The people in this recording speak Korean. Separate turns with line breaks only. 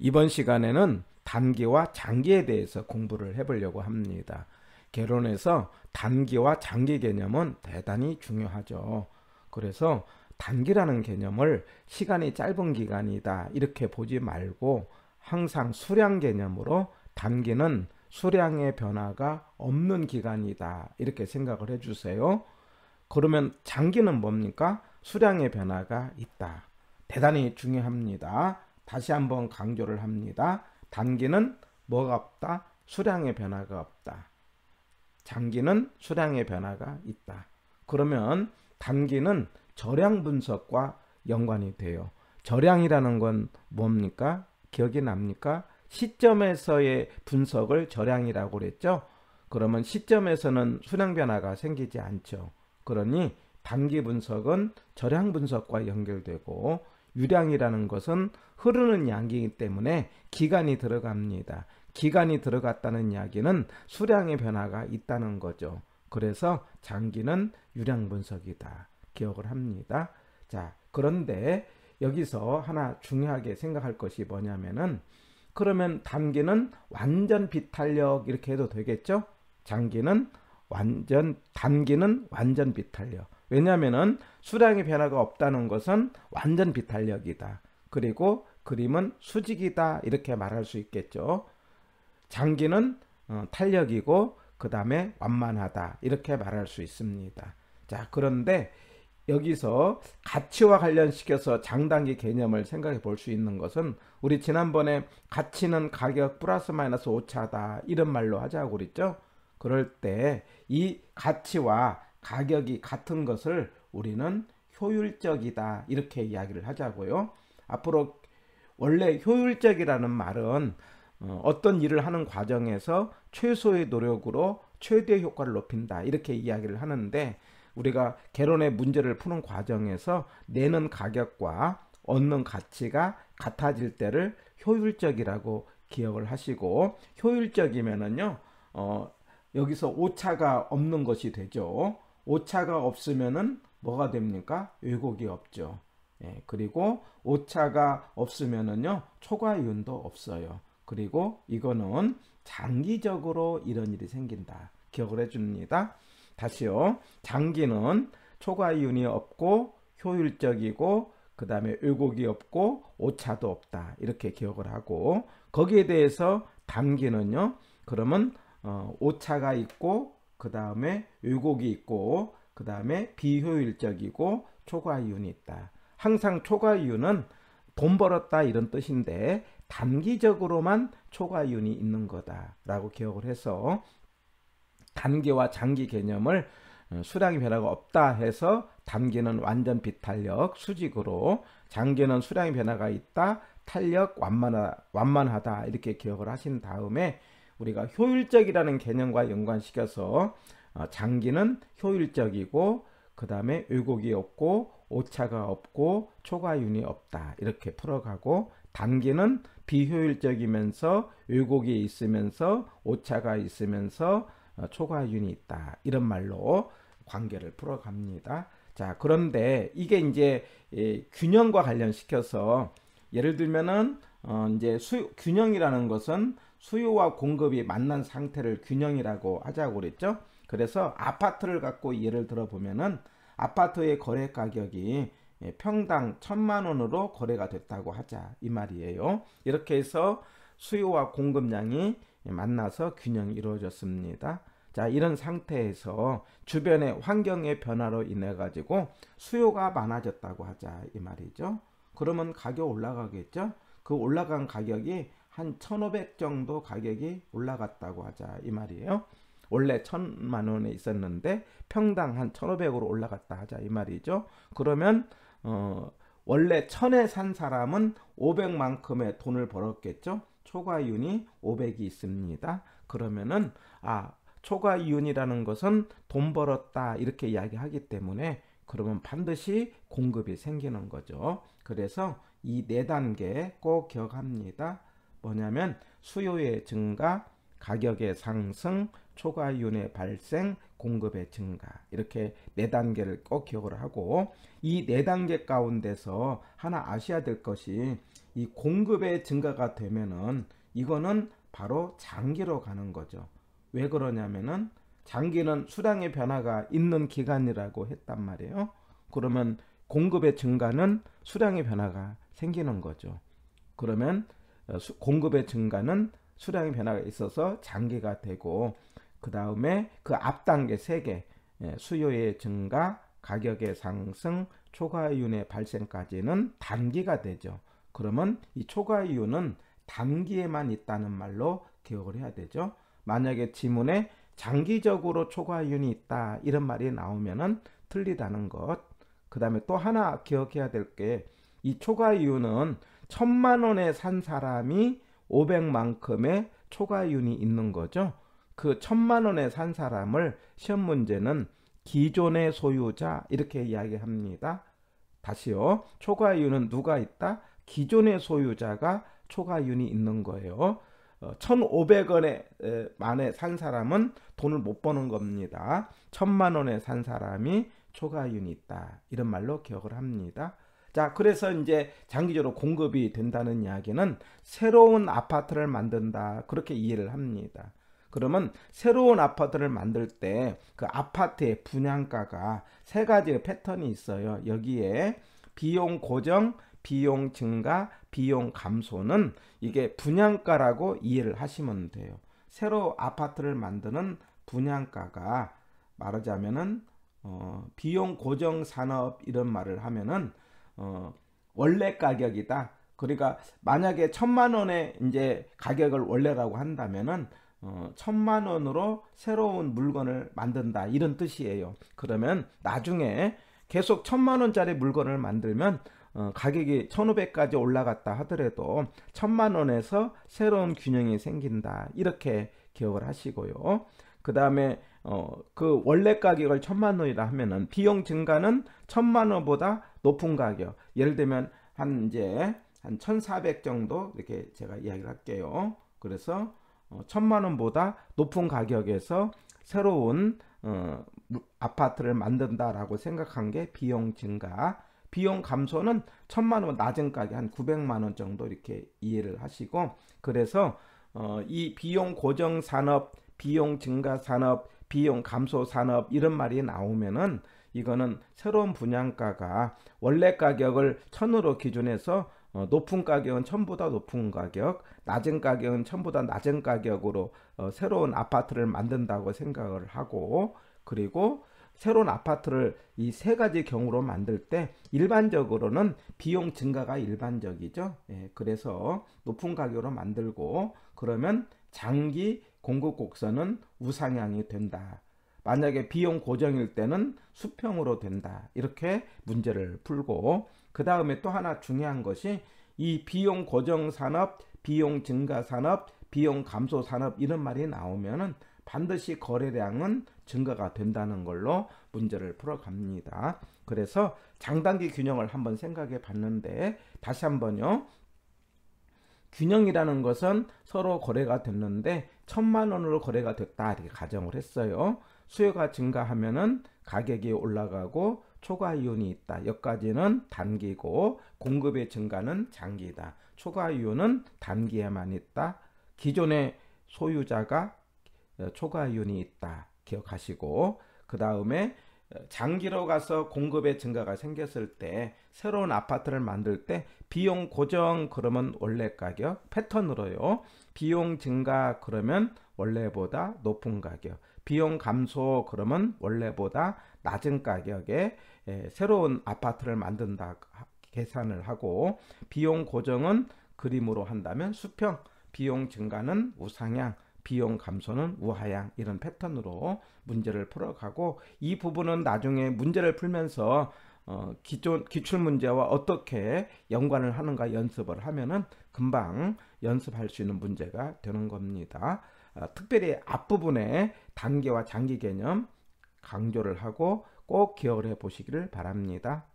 이번 시간에는 단기와 장기에 대해서 공부를 해보려고 합니다. 개론에서 단기와 장기 개념은 대단히 중요하죠. 그래서 단기라는 개념을 시간이 짧은 기간이다 이렇게 보지 말고 항상 수량 개념으로 단기는 수량의 변화가 없는 기간이다 이렇게 생각을 해주세요. 그러면 장기는 뭡니까? 수량의 변화가 있다. 대단히 중요합니다. 다시 한번 강조를 합니다. 단기는 뭐가 없다? 수량의 변화가 없다. 장기는 수량의 변화가 있다. 그러면 단기는 저량 분석과 연관이 돼요. 저량이라는 건 뭡니까? 기억이 납니까? 시점에서의 분석을 저량이라고 그랬죠. 그러면 시점에서는 수량 변화가 생기지 않죠. 그러니 단기 분석은 저량 분석과 연결되고 유량이라는 것은 흐르는 양이기 때문에 기간이 들어갑니다. 기간이 들어갔다는 이야기는 수량의 변화가 있다는 거죠. 그래서 장기는 유량 분석이다. 기억을 합니다. 자, 그런데 여기서 하나 중요하게 생각할 것이 뭐냐면은 그러면 단기는 완전 비탄력 이렇게 해도 되겠죠? 단기는 완전 비탄력. 왜냐하면은 수량의 변화가 없다는 것은 완전 비탄력이다. 그리고 그림은 수직이다 이렇게 말할 수 있겠죠. 장기는 탄력이고 그 다음에 완만하다 이렇게 말할 수 있습니다. 자, 그런데 여기서 가치와 관련시켜서 장단기 개념을 생각해 볼 수 있는 것은 우리 지난번에 가치는 가격 플러스 마이너스 오차다 이런 말로 하자고 그랬죠. 그럴 때 이 가치와 가격이 같은 것을 우리는 효율적이다 이렇게 이야기를 하자고요. 앞으로 원래 효율적이라는 말은 어떤 일을 하는 과정에서 최소의 노력으로 최대의 효과를 높인다 이렇게 이야기를 하는데 우리가 개론의 문제를 푸는 과정에서 내는 가격과 얻는 가치가 같아질 때를 효율적이라고 기억을 하시고 효율적이면은요 여기서 오차가 없는 것이 되죠. 오차가 없으면은 뭐가 됩니까? 왜곡이 없죠. 예, 그리고 오차가 없으면은요 초과이윤도 없어요. 그리고 이거는 장기적으로 이런 일이 생긴다. 기억을 해줍니다. 다시요. 장기는 초과이윤이 없고 효율적이고 그 다음에 왜곡이 없고 오차도 없다. 이렇게 기억을 하고 거기에 대해서 단기는요. 그러면 오차가 있고 그 다음에 왜곡이 있고 그 다음에 비효율적이고 초과이윤이 있다. 항상 초과이윤은 돈 벌었다 이런 뜻인데 단기적으로만 초과이윤이 있는 거다라고 기억을 해서 단기와 장기 개념을 수량의 변화가 없다 해서 단기는 완전 비탄력 수직으로 장기는 수량의 변화가 있다 탄력 완만하다 이렇게 기억을 하신 다음에 우리가 효율적이라는 개념과 연관시켜서 장기는 효율적이고 그 다음에 왜곡이 없고 오차가 없고 초과이윤이 없다 이렇게 풀어가고 단기는 비효율적이면서 왜곡이 있으면서 오차가 있으면서 초과이윤이 있다 이런 말로 관계를 풀어갑니다. 자, 그런데 이게 이제 균형과 관련시켜서 예를 들면은 이제 균형이라는 것은 수요와 공급이 만난 상태를 균형이라고 하자고 그랬죠. 그래서 아파트를 갖고 예를 들어 보면은 아파트의 거래 가격이 평당 1,000만 원으로 거래가 됐다고 하자 이 말이에요. 이렇게 해서 수요와 공급량이 만나서 균형이 이루어졌습니다. 자, 이런 상태에서 주변의 환경의 변화로 인해 가지고 수요가 많아졌다고 하자 이 말이죠. 그러면 가격 올라가겠죠. 그 올라간 가격이 한 1,500 정도 가격이 올라갔다고 하자 이 말이에요. 원래 1,000만 원에 있었는데 평당 한 1,500으로 올라갔다 하자 이 말이죠. 그러면 원래 1,000에 산 사람은 500만큼의 돈을 벌었겠죠. 초과이윤이 500이 있습니다. 그러면은 초과이윤이라는 것은 돈 벌었다 이렇게 이야기하기 때문에 그러면 반드시 공급이 생기는 거죠. 그래서 이 네 단계 꼭 기억합니다. 뭐냐면 수요의 증가, 가격의 상승, 초과이윤의 발생, 공급의 증가 이렇게 네 단계를 꼭 기억을 하고 이 네 단계 가운데서 하나 아셔야 될 것이 이 공급의 증가가 되면은 이거는 바로 장기로 가는 거죠. 왜 그러냐면은 장기는 수량의 변화가 있는 기간이라고 했단 말이에요. 그러면 공급의 증가는 수량의 변화가 생기는 거죠. 그러면 공급의 증가는 수량의 변화가 있어서 장기가 되고, 그 다음에 그 앞단계 3개, 수요의 증가, 가격의 상승, 초과 이윤의 발생까지는 단기가 되죠. 그러면 이 초과 이윤은 단기에만 있다는 말로 기억을 해야 되죠. 만약에 지문에 장기적으로 초과 이윤이 있다 이런 말이 나오면은 틀리다는 것. 그 다음에 또 하나 기억해야 될 게, 이 초과 이윤은 1000만 원에 산 사람이 500만큼의 초과 이윤이 있는 거죠. 그 1000만 원에 산 사람을 시험 문제는 기존의 소유자 이렇게 이야기합니다. 다시요. 초과 이윤은 누가 있다? 기존의 소유자가 초과 이윤이 있는 거예요. 1,500원에 만에 산 사람은 돈을 못 버는 겁니다. 1000만 원에 산 사람이 초과 이윤이 있다. 이런 말로 기억을 합니다. 자, 그래서 이제 장기적으로 공급이 된다는 이야기는 새로운 아파트를 만든다. 그렇게 이해를 합니다. 그러면 새로운 아파트를 만들 때 그 아파트의 분양가가 3가지의 패턴이 있어요. 여기에 비용 고정, 비용 증가, 비용 감소는 이게 분양가라고 이해를 하시면 돼요. 새로 아파트를 만드는 분양가가 말하자면은 비용 고정 산업 이런 말을 하면은 원래 가격이다. 그러니까 만약에 1000만 원에 이제 가격을 원래라고 한다면은 1000만 원으로 새로운 물건을 만든다 이런 뜻이에요. 그러면 나중에 계속 1000만 원짜리 물건을 만들면 가격이 1500까지 올라갔다 하더라도 1000만 원에서 새로운 균형이 생긴다 이렇게 기억을 하시고요. 그 다음에 그 원래 가격을 1000만 원이라 하면은 비용 증가는 1000만 원보다 높은 가격, 예를 들면 한 1400 정도 이렇게 제가 이야기를 할게요. 그래서 1000만 원보다 높은 가격에서 새로운 아파트를 만든다라고 생각한 게 비용 증가. 비용 감소는 1000만 원 낮은 가격 한 900만 원 정도 이렇게 이해를 하시고, 그래서 이 비용 고정 산업, 비용 증가 산업, 비용 감소 산업 이런 말이 나오면은 이거는 새로운 분양가가 원래 가격을 1000으로 기준해서 높은 가격은 1000보다 높은 가격, 낮은 가격은 1000보다 낮은 가격으로 새로운 아파트를 만든다고 생각을 하고, 그리고 새로운 아파트를 이 3가지 경우로 만들 때 일반적으로는 비용 증가가 일반적이죠. 그래서 높은 가격으로 만들고, 그러면 장기 공급 곡선은 우상향이 된다. 만약에 비용 고정일 때는 수평으로 된다. 이렇게 문제를 풀고, 그 다음에 또 하나 중요한 것이 이 비용 고정 산업, 비용 증가 산업, 비용 감소 산업 이런 말이 나오면은 반드시 거래량은 증가가 된다는 걸로 문제를 풀어갑니다. 그래서 장단기 균형을 한번 생각해 봤는데, 다시 한번요. 균형이라는 것은 서로 거래가 됐는데 1000만 원으로 거래가 됐다 이렇게 가정을 했어요. 수요가 증가하면은 가격이 올라가고 초과 이윤이 있다. 여기까지는 단기고, 공급의 증가는 장기다. 초과 이윤은 단기에만 있다. 기존의 소유자가 초과 이윤이 있다. 기억하시고, 그 다음에 장기로 가서 공급의 증가가 생겼을 때 새로운 아파트를 만들 때 비용 고정 그러면 원래 가격 패턴으로요. 비용 증가 그러면 원래보다 높은 가격, 비용 감소 그러면 원래보다 낮은 가격에 새로운 아파트를 만든다 계산을 하고, 비용 고정은 그림으로 한다면 수평, 비용 증가는 우상향, 비용 감소는 우하향 이런 패턴으로 문제를 풀어가고, 이 부분은 나중에 문제를 풀면서 기출문제와 어떻게 연관을 하는가 연습을 하면은 금방 연습할 수 있는 문제가 되는 겁니다. 특별히 앞부분에 단기와 장기 개념 강조를 하고 꼭 기억을 해 보시기를 바랍니다.